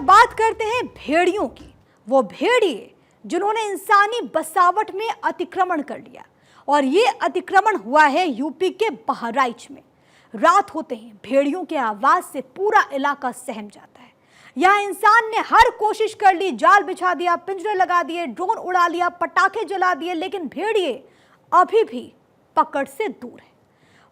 बात करते हैं भेड़ियों की। वो भेड़िए जिन्होंने इंसानी बसावट में अतिक्रमण कर लिया, और ये अतिक्रमण हुआ है यूपी के बहराइच में। रात होते ही भेड़ियों के आवाज से पूरा इलाका सहम जाता है। यहाँ इंसान ने हर कोशिश कर ली, जाल बिछा दिया, पिंजरे लगा दिए, ड्रोन उड़ा लिया, पटाखे जला दिए, लेकिन भेड़िए अभी भी पकड़ से दूर है।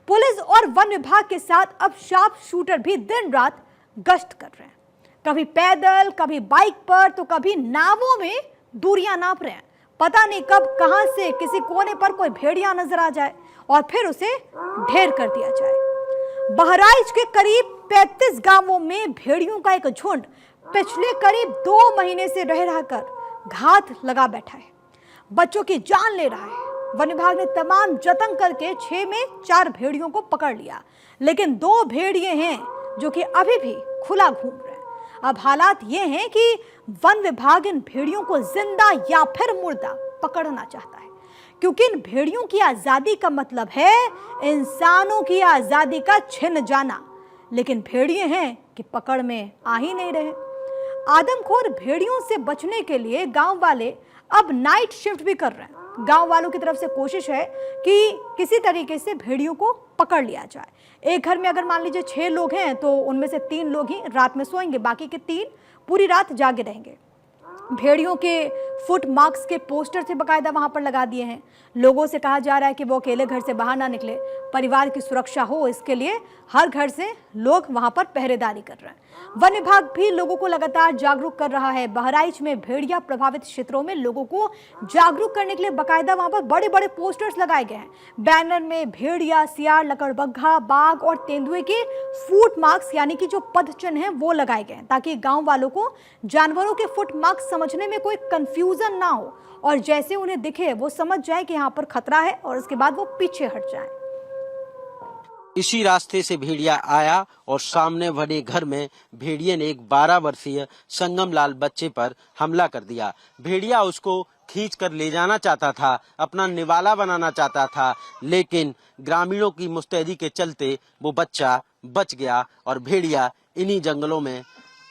पुलिस और वन विभाग के साथ अब शार्प शूटर भी दिन रात गश्त कर रहे हैं, कभी पैदल, कभी बाइक पर, तो कभी नावों में दूरियां नाप रहे हैं। पता नहीं कब कहां से किसी कोने पर कोई भेड़िया नजर आ जाए और फिर उसे ढेर कर दिया जाए। बहराइच के करीब 35 गांवों में भेड़ियों का एक झुंड पिछले करीब 2 महीने से रह रहकर घात लगा बैठा है, बच्चों की जान ले रहा है। वन विभाग ने तमाम जतन करके 6 में 4 भेड़ियों को पकड़ लिया, लेकिन 2 भेड़िए हैं जो कि अभी भी खुला घूम रहे हैं। अब हालात ये हैं कि वन विभाग इन भेड़ियों को जिंदा या फिर मुर्दा पकड़ना चाहता है, क्योंकि इन भेड़ियों की आजादी का मतलब है इंसानों की आजादी का छिन जाना। लेकिन भेड़िए हैं कि पकड़ में आ ही नहीं रहे। आदमखोर भेड़ियों से बचने के लिए गांव वाले अब नाइट शिफ्ट भी कर रहे हैं। गांव वालों की तरफ से कोशिश है कि किसी तरीके से भेड़ियों को पकड़ लिया जाए। एक घर में अगर मान लीजिए 6 लोग हैं तो उनमें से 3 लोग ही रात में सोएंगे, बाकी के 3 पूरी रात जागे रहेंगे। भेड़ियों के फुट मार्क्स के पोस्टर से बकायदा वहां पर लगा दिए हैं। लोगों से कहा जा रहा है कि वो अकेले घर से बाहर ना निकले, परिवार की सुरक्षा हो, इसके लिए हर घर से लोग वहां पर पहरेदारी कर रहे हैं। वन विभाग भी लोगों को लगातार जागरूक कर रहा है। बहराइच में भेड़िया प्रभावित क्षेत्रों में लोगों को जागरूक करने के लिए बकायदा वहां पर बड़े बड़े पोस्टर्स लगाए गए हैं। बैनर में भेड़िया, सियार, लकड़बग्घा, बाघ और तेंदुए के फुट मार्क्स यानी कि जो पद चिन्ह हैं वो लगाए गए हैं, ताकि गांव वालों को जानवरों के फुट मार्क्स समझने में कोई कंफ्यूजन ना हो और जैसे उन्हें दिखे वो समझ जाए कि यहाँ पर खतरा है और उसके बाद वो पीछे हट जाए। इसी रास्ते से भेड़िया आया और सामने बने घर में भेड़िए ने एक 12 वर्षीय संगम लाल बच्चे पर हमला कर दिया। भेड़िया उसको खींच कर ले जाना चाहता था, अपना निवाला बनाना चाहता था, लेकिन ग्रामीणों की मुस्तैदी के चलते वो बच्चा बच गया और भेड़िया इन्हीं जंगलों में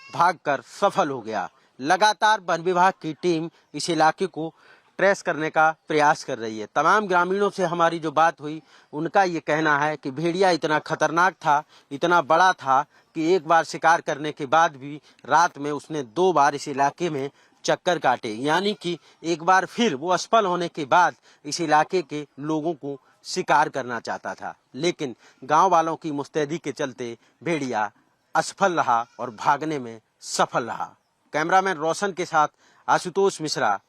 भागकर सफल हो गया। लगातार वन विभाग की टीम इस इलाके को ट्रेस करने का प्रयास कर रही है। तमाम ग्रामीणों से हमारी जो बात हुई, उनका ये कहना है कि भेड़िया इतना खतरनाक था, इतना बड़ा था कि एक बार शिकार करने के बाद भी रात में उसने 2 बार इस इलाके में चक्कर काटे, यानी कि एक बार फिर वो असफल होने के बाद इस इलाके के लोगों को शिकार करना चाहता था, लेकिन गांव वालों की मुस्तैदी के चलते भेड़िया असफल रहा और भागने में सफल रहा। कैमरामैन रोशन के साथ आशुतोष मिश्रा,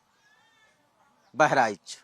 बहराइच।